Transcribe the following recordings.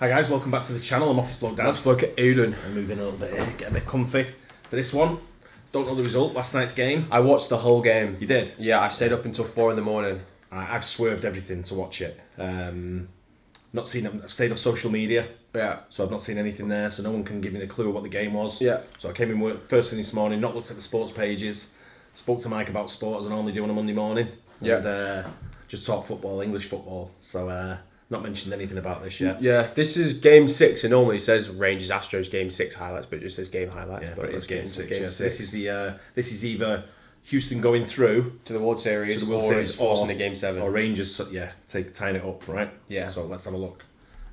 Hi guys, welcome back to the channel. I'm Office Bloke Daz. Let's look at Aidan. I'm moving a little bit here, get a bit comfy for this one. Don't know the result, last night's game. I watched the whole game. You did? Yeah, I stayed up until 4 in the morning. I've swerved everything to watch it. Not seen it, I've stayed off social media. Yeah. So I've not seen anything there, so no one can give me the clue of what the game was. Yeah. So I came in work first thing this morning, not looked at the sports pages, spoke to Mike about sport as I normally do on a Monday morning. Yeah. And just talk football, English football. So not mentioned anything about this yet. Yeah, this is game 6. It normally says Rangers Astros game 6 highlights, but it just says game highlights. Yeah, but it is game 6. This is either Houston going through To the World Series, or it's forcing a game 7. or Rangers, tying it up, right? Yeah. So let's have a look.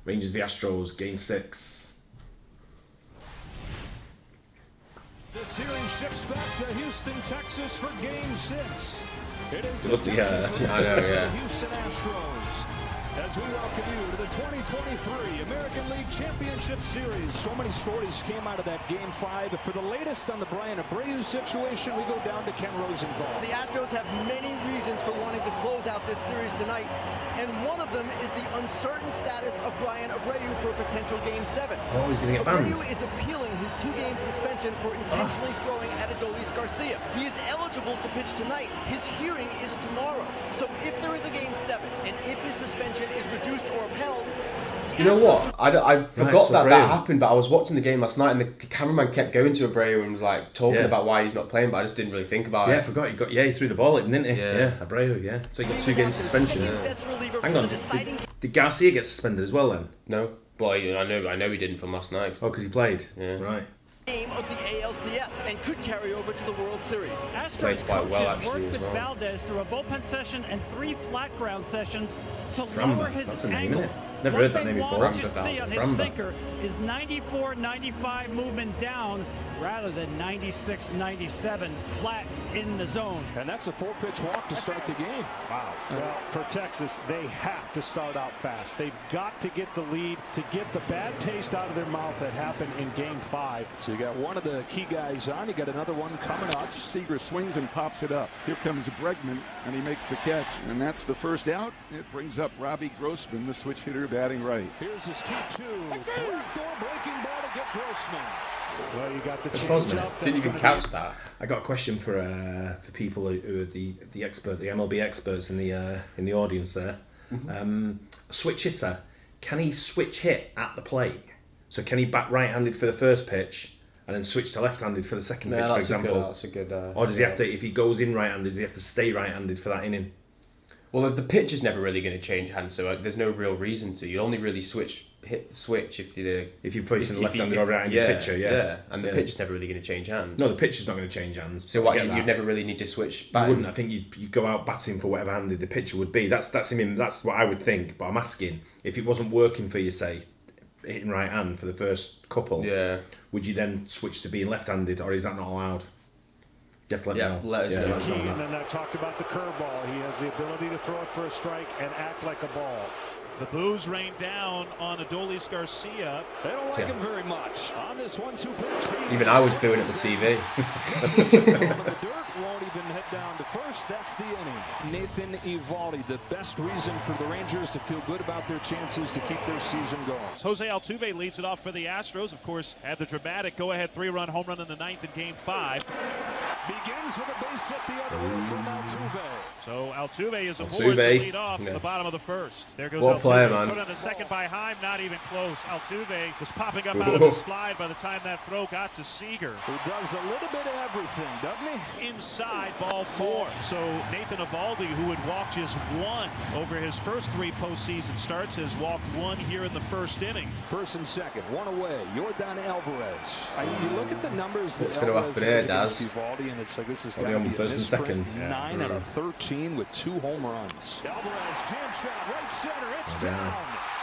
Rangers v Astros, game 6. The series shifts back to Houston, Texas for game 6. It is Look at the I know, yeah. Houston Astros. As we welcome you to the 2023 American League Championship Series. So many stories came out of that Game 5. For the latest on the Brian Abreu situation, we go down to Ken Rosenthal. The Astros have many reasons for wanting to close out this series tonight, and one of them is the uncertain status of Brian Abreu for a potential Game 7. Oh, he's going to get banned. Abreu is appealing his 2-game suspension for intentionally throwing at Adolis Garcia. He is eligible to pitch tonight. His hearing is tomorrow. So if there is a Game 7, and if his suspension is reduced or upheld, You know what? I forgot so that Abreu. happened, but I was watching the game last night and the cameraman kept going to Abreu and was like talking about why he's not playing, but I just didn't really think about Yeah, I it. forgot he threw the ball in, didn't he? Yeah. Abreu, yeah. So he got 2-game suspension. best reliever Hang for on, the deciding did Garcia get suspended as well then? No, but I know he didn't from last night. Oh, because he played? Yeah. Right. game of the ALCS and could carry over to the World Series. Plays Astros quite well, coaches actually, worked as with well. Valdez through a bullpen session and 3 flat ground sessions to Framba, lower his that's a name, angle. isn't it? Never One heard that thing name before. Walsh Framba, you see on his Framba. sinker is 94-95 movement down rather than 96-97 flat in the zone. And that's a 4-pitch walk to start the game. Wow. Well, for Texas, they have to start out fast. They've got to get the lead to get the bad taste out of their mouth that happened in Game 5. So you got one of the key guys on. You got another one coming up. Seager swings and pops it up. Here comes Bregman, and he makes the catch. And that's the first out. It brings up Robbie Grossman, the switch hitter, batting right. Here's his 2-2. Backdoor breaking ball to get Grossman. Well, you got the Grossman. changeup. Didn't even catch that. I got a question for people who are the MLB experts in the audience there. Switch hitter, can he switch hit at the plate? So can he bat right-handed for the first pitch and then switch to left-handed for the second pitch, for example? That's a good. Or does he have to, if he goes in right-handed, does he have to stay right-handed for that inning? Well, the pitch is never really going to change hands, so there's no real reason to. You'd only really switch if you're facing a left-handed or right-handed pitcher, and the pitch is never really going to change hands. No, the pitcher's not going to change hands. So I what? get that. You'd never really need to switch You back. wouldn't. I think you'd go out batting for whatever handed the pitcher would be. That's what I would think. But I'm asking, if it wasn't working for you, say, hitting right hand for the first couple, would you then switch to being left-handed, or is that not allowed? You have to let me know. Let us know. Let us know on And that. then I talked about the curveball. He has the ability to throw it for a strike and act like a ball. The boos rain down on Adolis Garcia. They don't like him very much. On this 1-2 pitch. Even I was booing at the CV. The dirt won't even head down to first. That's the inning. Nathan Eovaldi, the best reason for the Rangers to feel good about their chances to keep their season going. Jose Altuve leads it off for the Astros. Of course, had the dramatic go-ahead 3-run home run in the 9th in Game 5. Begins with a base hit the other way from Altuve. So Altuve is aboard to Altuve. lead off in the bottom of the first. There goes What a Altuve. player, man. Put on a second by Heim, not even close. Altuve was popping up out of his slide by the time that throw got to Seager. Who does a little bit of everything, doesn't he? Inside ball 4. So Nathan Eovaldi, who had walked just 1 over his first 3 postseason starts, has walked 1 here in the first inning. First and second, 1 away. Jordan Alvarez. You look at the numbers that What's gonna Alvarez happen here, has against Daz? Eovaldi, and it's like this is Are they going on to be a first and misprint. second? 9 out of 13 with 2 home runs. Alvarez, jam shot, right center. It's down.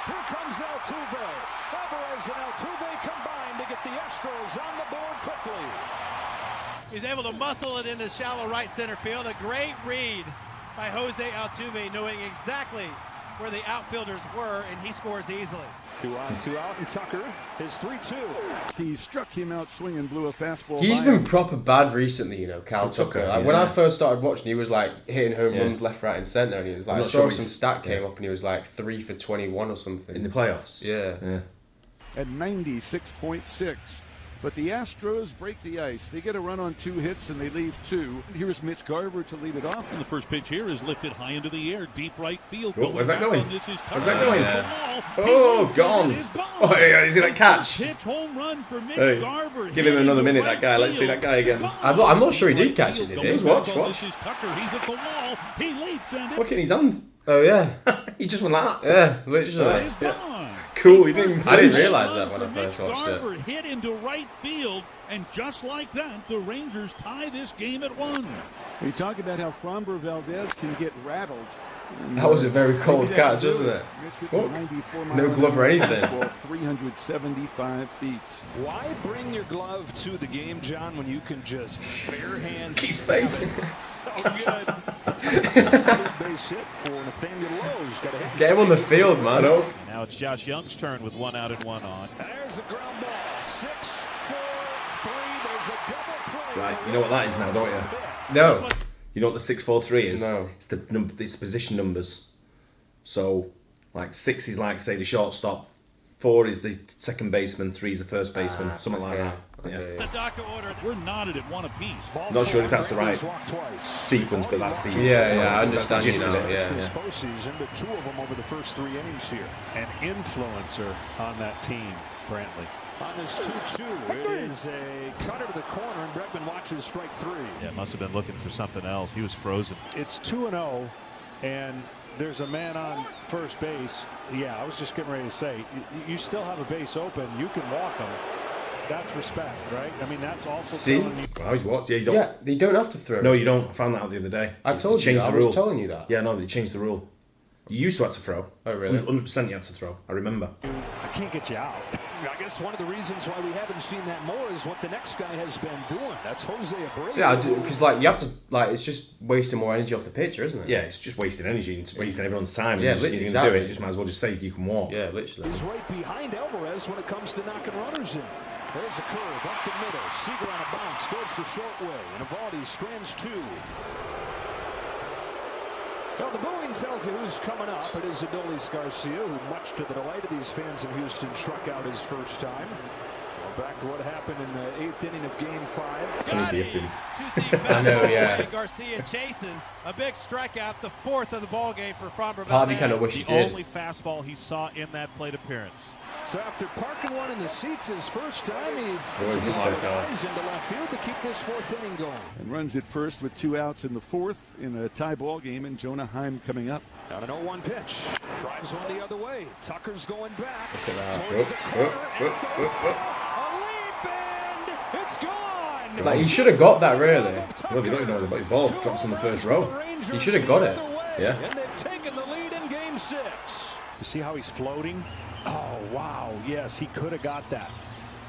Here comes Altuve. Alvarez and Altuve combine to get the Astros on the board quickly. He's able to muscle it into shallow right center field. A great read by Jose Altuve, knowing exactly where the outfielders were, and he scores easily. 2 on, 2 out, and Tucker is 3-2. He struck him out swinging, blew a fastball. He's by been him. proper bad recently, Cal Tucker. Like, when I first started watching, he was like hitting home runs left, right, and centre, and he was like, I saw some stat came up, and he was like 3 for 21 or something In the playoffs? Yeah. at 96.6. But the Astros break the ice. They get a run on 2 hits and they leave 2. Here's Mitch Garver to lead it off. And the first pitch here is lifted high into the air, deep right field. Oh, where's that going? Where's that going? Oh, gone. Oh, yeah, is it that catch? Pitch home run for Mitch Hey, Garver. give him another minute, that guy. Let's see that guy again. I'm not sure he did catch it, did he? He's watch. This is Tucker. He's at the wall. He leaps and Look at his hand. Oh, yeah. He just went like that. Yeah, literally. it's gone. Cool, he didn't even I didn't flinch. realise that when I first watched Garver it. hit into right field, and just like that, the Rangers tie this game at 1. We talk about how Framber Valdez can get rattled. That was a very cold catch, wasn't it? Oh, No glove or anything. 375 feet. Why bring your glove to the game, John, when you can just bare hands? His face. So good. Base hit for Nathaniel Lowe's. Got a hit. Get him on the field, man. Now it's Josh Young's turn with 1 out and 1 on. There's a ground ball. 6-4-3. There's a double play. Right, you know what that is now, don't you? No. You know what the 6-4-3 is? No. It's it's position numbers. So, like 6 is like, say, the shortstop. 4 is the second baseman. 3 is the first baseman. Something like that. Yeah. The doctor ordered. We're knotted at 1 apiece. Not sure if that's the right sequence, but that's the Yeah, I that's the understand gist you of know. it. Yeah. This postseason, but 2 of them over the first 3 innings here. An influencer on that team, Brantley. On this 2-2, it is a cutter to the corner, and Bregman watches strike 3. Yeah, must have been looking for something else. He was frozen. It's 2-0, and there's a man on first base. Yeah, I was just getting ready to say, you still have a base open. You can walk him. That's respect, right? I mean, that's also See? telling you. Well, he's what? Yeah, you don't. Yeah, they don't have to throw. No, you don't. I found that out the other day. I told you. I was telling you that. Yeah, no, they changed the rule. You used to have to throw. Oh, really? 100% you had to throw. I remember. I can't get you out. I guess one of the reasons why we haven't seen that more is what the next guy has been doing. That's Jose Abreu. See, I do, because like you have to, like it's just wasting more energy off the pitcher, isn't it? Yeah, it's just wasting energy and it's wasting everyone's time. Yeah, You're going to exactly. do it. You just might as well just say you can walk. Yeah, literally. He's right behind Alvarez when it comes to knocking runners in. There's a curve up the middle. Seager on a bounce goes the short way, and Eovaldi strands 2. Well, the booing tells you who's coming up. It is Adolis Garcia, who, much to the delight of these fans in Houston, struck out his first time. Well, back to what happened in the 8th inning of Game 5. Funny if he hits him. I know, yeah. Garcia chases a big strikeout, the 4th of the ball game for Framber Valdez. Harvey kind of wish he The did. only fastball he saw in that plate appearance. So after parking one in the seats his first time, he Boy, missed that guy. guys into left field to keep this 4th inning going. And runs it first with 2 outs in the 4th in a tie ball game, and Jonah Heim coming up. On an 0-1 pitch. Drives one the other way. Tucker's going back. that. Towards the corner. A leap, and it's gone. Like he should have got that really. Well, you don't even know where the ball drops on the first row. He should have got it. Yeah. And they've taken the lead in Game 6. You see how he's floating? Oh, wow. Yes, he could have got that.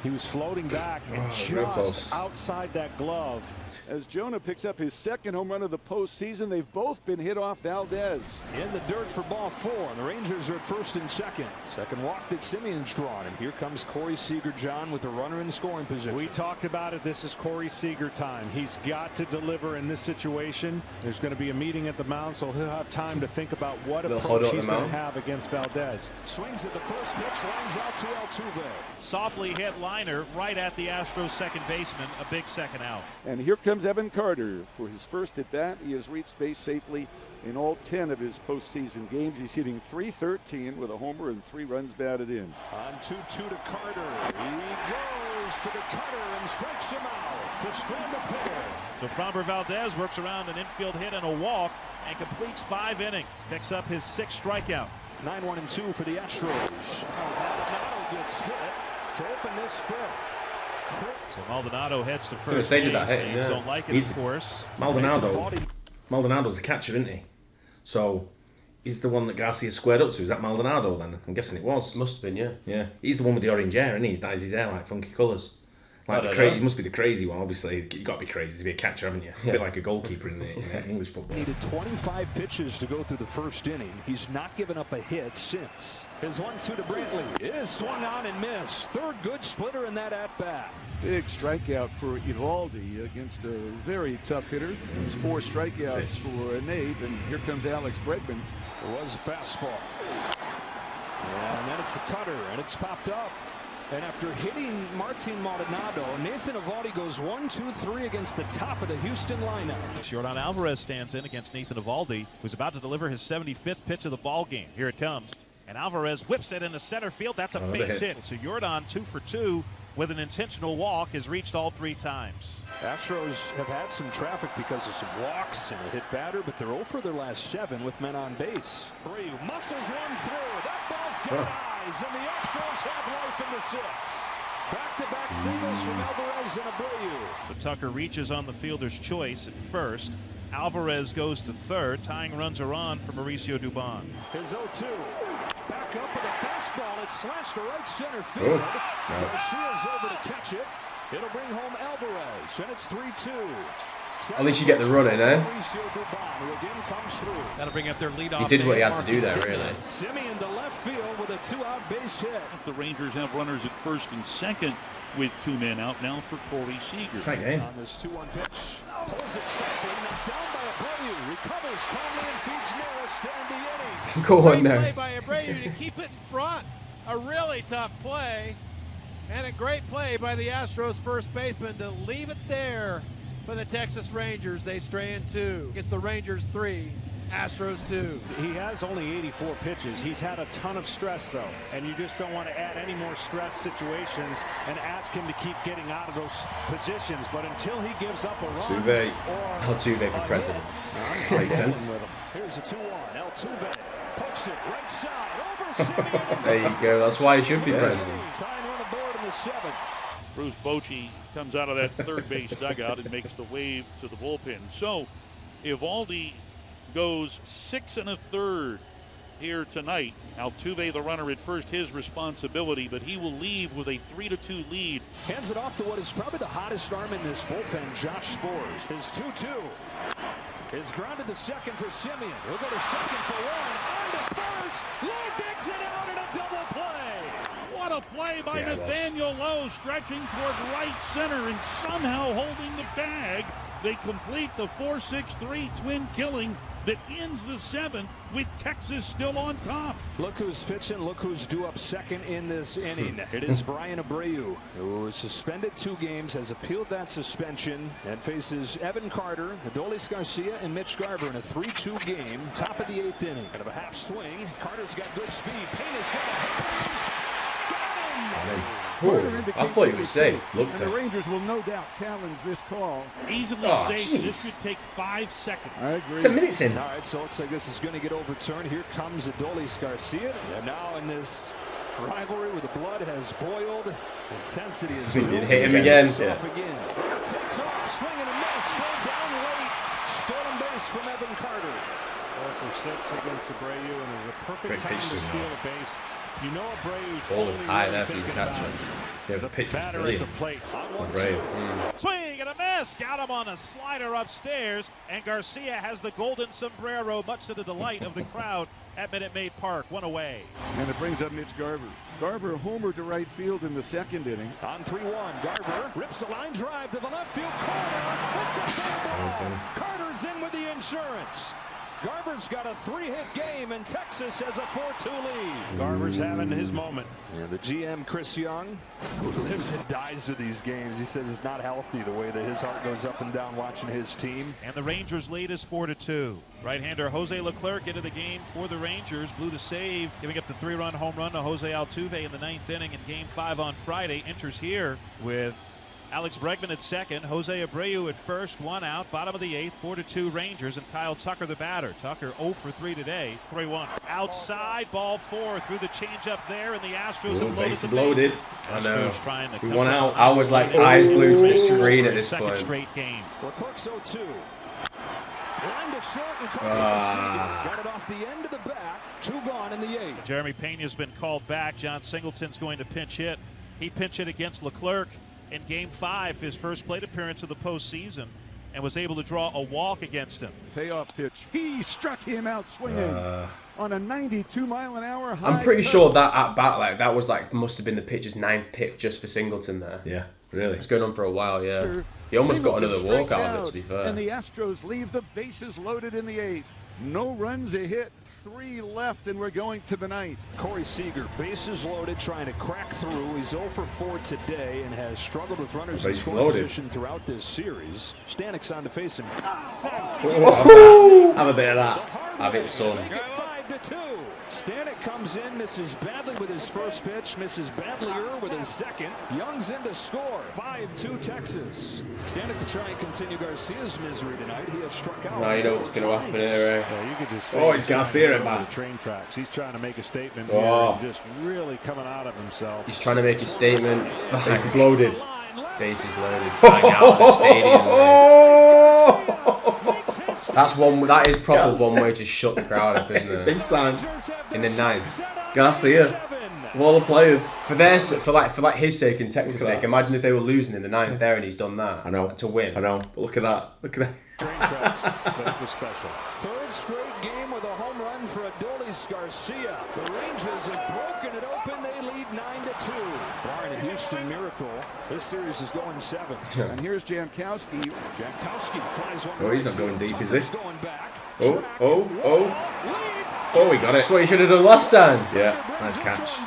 He was floating back and real just close. outside that glove. As Jonah picks up his 2nd home run of the postseason, they've both been hit off Valdez. In the dirt for ball 4. The Rangers are at 1st and 2nd. Second walk that Simeon's drawn. And here comes Corey Seager, John, with the runner in scoring position. We talked about it. This is Corey Seager time. He's got to deliver in this situation. There's going to be a meeting at the mound, so he'll have time to think about what approach he's going to have against Valdez. Swings at the first pitch, lines out to Altuve. Softly hit liner right at the Astros second baseman. A big second out. And here comes Evan Carter for his first at bat. He has reached base safely in all 10 of his postseason games. He's hitting .313 with a homer and 3 runs batted in. On 2-2 to Carter. He goes to the cutter and strikes him out to strand a pair. So Framber Valdez works around an infield hit and a walk and completes 5 innings. Picks up his 6th strikeout. 9-1-2 for the Astros. Maldonado gets hit to open this 5th. So Maldonado heads to Gonna first say, did base. that hit, Fans yeah. don't like it, He's- of course. Maldonado's a catcher, isn't he? So, he's the one that Garcia squared up to. Is that Maldonado then? I'm guessing it was. Must have been, yeah. Yeah. He's the one with the orange hair, isn't he? He dyes his hair like funky colours. Like I the don't know. he must be the crazy one, obviously. You've got to be crazy to be a catcher, haven't you? A bit like a goalkeeper in English football. Needed 25 pitches to go through the first inning. He's not given up a hit since. His 1-2 to Brantley. It is swung on and missed. 3rd good splitter in that at-bat. Big strikeout for Eovaldi against a very tough hitter. It's 4 strikeouts for Nate, and here comes Alex Bregman. It was a fastball. And then it's a cutter, and it's popped up. And after hitting Martin Maldonado, Nathan Eovaldi goes 1-2-3 against the top of the Houston lineup. Yordan Alvarez stands in against Nathan Eovaldi, who's about to deliver his 75th pitch of the ball game. Here it comes. And Alvarez whips it into center field. That's a base hit. So Yordan 2 for 2 with an intentional walk has reached all 3 times. Astros have had some traffic because of some walks and a hit batter, but they're 0 for their last 7 with men on base. Abreu muscles one through. That ball's got eyes, and the Astros have life in the 6th. Back-to-back singles from Alvarez and Abreu. So Tucker reaches on the fielder's choice at first. Alvarez goes to third. Tying runs are on for Mauricio Dubon. His 0-2. Back up with a fastball. It's slashed to right center field. Garcia's over to catch it. It'll bring home Alvarez, and it's 3-2. At least you get the run in, eh? That'll bring up their leadoff. He did what he had to do there, really. Simeon to left field with a 2-out base hit. The Rangers have runners at first and second with 2 men out now for Corey Seager. Tight game. On this 2-1 pitch. Pulls it sharply, knocked down by Abreu. Recovers calmly and feeds Norris to end the inning. Go on, Great play by Abreu to keep it in front. A really tough play. And a great play by the Astros first baseman to leave it there for the Texas Rangers. They stray in 2. It's the Rangers 3, Astros 2. He has only 84 pitches. He's had a ton of stress, though, and you just don't want to add any more stress situations and ask him to keep getting out of those positions. But until he gives up a run, Altuve. Altuve for president. Makes sense. Here's a 2-1. Altuve pokes it right side over Simeon. There you go. That's why he should be president. Tying run aboard in the 7th. Bruce Bochy comes out of that third base dugout and makes the wave to the bullpen. So Eovaldi goes 6 1/3 here tonight. Altuve, the runner at first, his responsibility, but he will leave with a 3-2 lead. Hands it off to what is probably the hottest arm in this bullpen, Josh Sborz. His 2-2 is grounded to second for Simeon. He'll go to second for 1. On to first. Lowe digs it out in a double play. What a play by Nathaniel Lowe, stretching toward right center and somehow holding the bag. They complete the 4-6-3 twin killing that ends the 7th with Texas still on top. Look who's pitching. Look who's due up second in this inning. It is Brian Abreu, who was suspended 2 games, has appealed that suspension, and faces Evan Carter, Adolis Garcia, and Mitch Garver in a 3-2 game. Top of the 8th inning. Kind of a half swing. Carter's got good speed. Payne is going to I thought he was safe. And the Rangers will no doubt challenge this call. Easily safe. This could take 5 seconds. I agree. 10 minutes in. All right, so it looks like this is going to get overturned. Here comes Adolis Garcia. And now in this rivalry where the blood has boiled, intensity is building. Hit him again. Takes off, swing and a miss. Throw down late. Stolen base from Evan Carter. 4 for 6 against Abreu, and there's a perfect time to steal a base. You know Abreu's ball was high there for you to catch him. Yeah, the pitch was Batter at brilliant. the plate. Abreu. Swing and a miss. Got him on a slider upstairs. And Garcia has the golden sombrero, much to the delight of the crowd at Minute Maid Park. 1 away. And it brings up Mitch Garver. Garver homered to right field in the 2nd inning. On 3-1, Garver rips a line drive to the left field corner. It's a foul ball. Carter's in with the insurance. Garver's got a 3-hit game, and Texas has a 4-2 lead. Garver's having his moment. And the GM, Chris Young, who lives and dies with these games, he says it's not healthy the way that his heart goes up and down watching his team. And the Rangers' lead is 4-2. Right-hander Jose Leclerc into the game for the Rangers. Blew the save, giving up the 3-run home run to Jose Altuve in the 9th inning in Game 5 on Friday. Enters here with Alex Bregman at second, Jose Abreu at first, 1 out, bottom of the 8th, 4-2 Rangers, and Kyle Tucker the batter. Tucker 0 for 3 today, 3-1. Outside, ball 4 through the changeup there, and the Astros have loaded Bases the loaded. I know. Trying to We won out. I was like eyes glued to the screen at this second point. straight game. Leclerc's 0-2. Line to short and got it off the end of the bat. 2 gone in the 8th. Jeremy Pena's been called back. John Singleton's going to pinch hit. He pinch hit against Leclerc in Game 5, his first plate appearance of the postseason, and was able to draw a walk against him. Payoff pitch. He struck him out swinging on a 92-mile-an-hour high. I'm pretty sure that at bat, like that was like must have been the pitcher's 9th pick just for Singleton there. Yeah. Really? It's going on for a while, yeah. He almost got another walk out of it, to be fair. And the Astros leave the bases loaded in the 8th. No runs, a hit, 3 left, and we're going to the 9th. Corey Seager, bases loaded, trying to crack through. He's 0 for 4 today and has struggled with runners in scoring position throughout this series. Stanik's on to face him. Have a bit of that. Have it, son. 5-2. Stanek comes in, misses badly with his first pitch, misses badlier with his second. Young's in to score. 5-2 Texas. Stanek could try and continue Garcia's misery tonight. He has struck out. Now you know what's going to happen here, Yeah, you could just it's Garcia, man. The train tracks. He's trying to make a statement here and just really coming out of himself. He's trying to make a statement. Bases loaded. Bases loaded. Bang out of the stadium. That is proper one way to shut the crowd up, isn't it? Big time. In the 9th. Garcia. Of all the players. For his sake and Texas' sake, imagine if they were losing in the 9th there and he's done that. I know. To win. I know. But look at that. Look at that. Train tracks. That was special. 3rd straight game with a home run for Adolis Garcia. The Rangers have broken it open. They lead 9-2. Barring a Houston miracle, this series is going 7. And here's Jankowski. Jankowski flies one. Oh, he's not going deep, is he? Going back. Oh. Oh, he got it. That's what he should have done last time. Yeah, nice catch.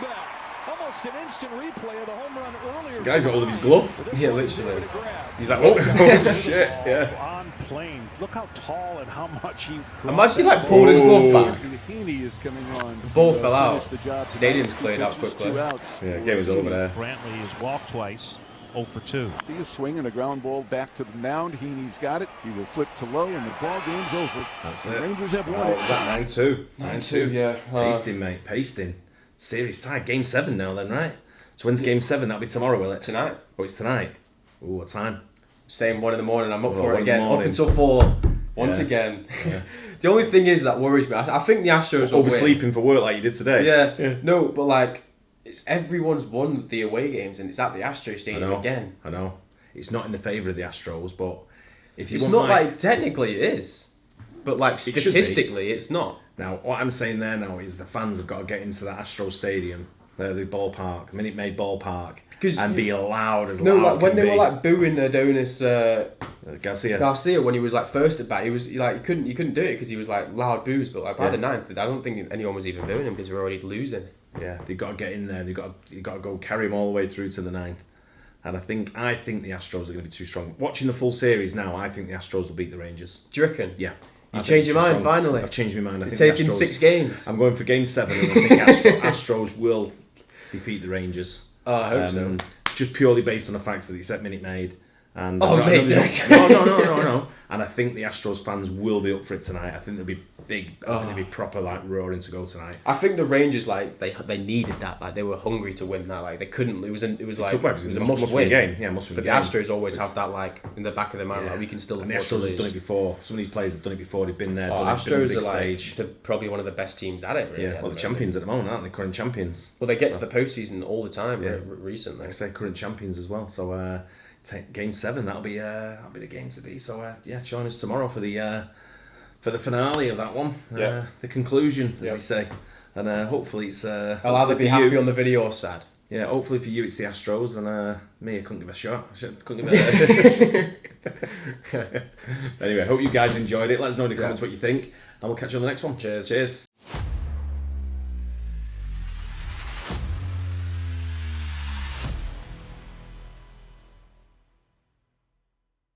Almost an instant replay of the home run earlier. The guy's got hold of his glove. Yeah, literally. He's like, oh shit, yeah. On plane. Look how tall and how much he. Imagine he pulled his glove back. Heaney is coming on. The ball fell out. Stadium's cleared out quickly. Yeah, game was over there. Brantley has walked twice. 0 for 2. He is swinging a ground ball back to the mound. Heaney's got it. He will flip to low, and the ball game's over. That's the it. Rangers have won What it. was that? 9-2. 9-2, yeah. Pasting, mate. Pasting. Series tied. Game 7 now, then, right? So when's Game 7? That'll be tomorrow, will it? Tonight. Oh, it's tonight. Oh, what time? Same 1 in the morning. I'm up for 1 it again. in the Up morning. until 4. Once Yeah. again. Yeah. The only thing is that worries me. I think the Astros will oversleeping for work like you did today. Yeah. No, but like, everyone's won the away games and it's at the Astros Stadium again. I know. It's not in the favour of the Astros, but if you it's want not like technically it is, but like statistically it's not. Now, what I'm saying there now is the fans have got to get into the Astros Stadium, the ballpark, Minute Maid ballpark, and be loud as loud. No, like when can they be. were like booing Adonis Garcia when he was like first at bat, he was like you couldn't do it because he was like loud boos. But like by the 9th, I don't think anyone was even booing him because we were already losing. Yeah, they've got to get in there. You got to go carry him all the way through to the 9th. And I think the Astros are going to be too strong. Watching the full series now, I think the Astros will beat the Rangers. Do you reckon? Yeah. You changed your mind finally? I've changed my mind. It's taken 6 games. I'm going for Game 7 and I think Astros will defeat the Rangers. Oh, I hope so. Just purely based on the facts that it's at Minute Maid. And no. No. And I think the Astros fans will be up for it tonight. I think they'll be big. I think they'll be proper like roaring to go tonight. I think the Rangers like they needed that. Like they were hungry to win that. Like they couldn't. It was a must win game. Yeah, must win. But the Astros always have that like in the back of their mind. Like we can still. And the Astros have done it before. Some of these players have done it before. They've been there. Astros are like probably one of the best teams at it. Really, yeah, well, the champions at the moment, aren't they? Current champions. Well, they get to the postseason all the time. Recently, like I say, current champions as well. So. Game 7, that'll be the game to be. So join us tomorrow for the finale of that one. The conclusion, as they say, and hopefully it's. I'll either be happy on the video or sad. Yeah, hopefully for you it's the Astros, and me I couldn't give a shot. Anyway, hope you guys enjoyed it. Let us know in the comments what you think, and we'll catch you on the next one. Cheers. Cheers.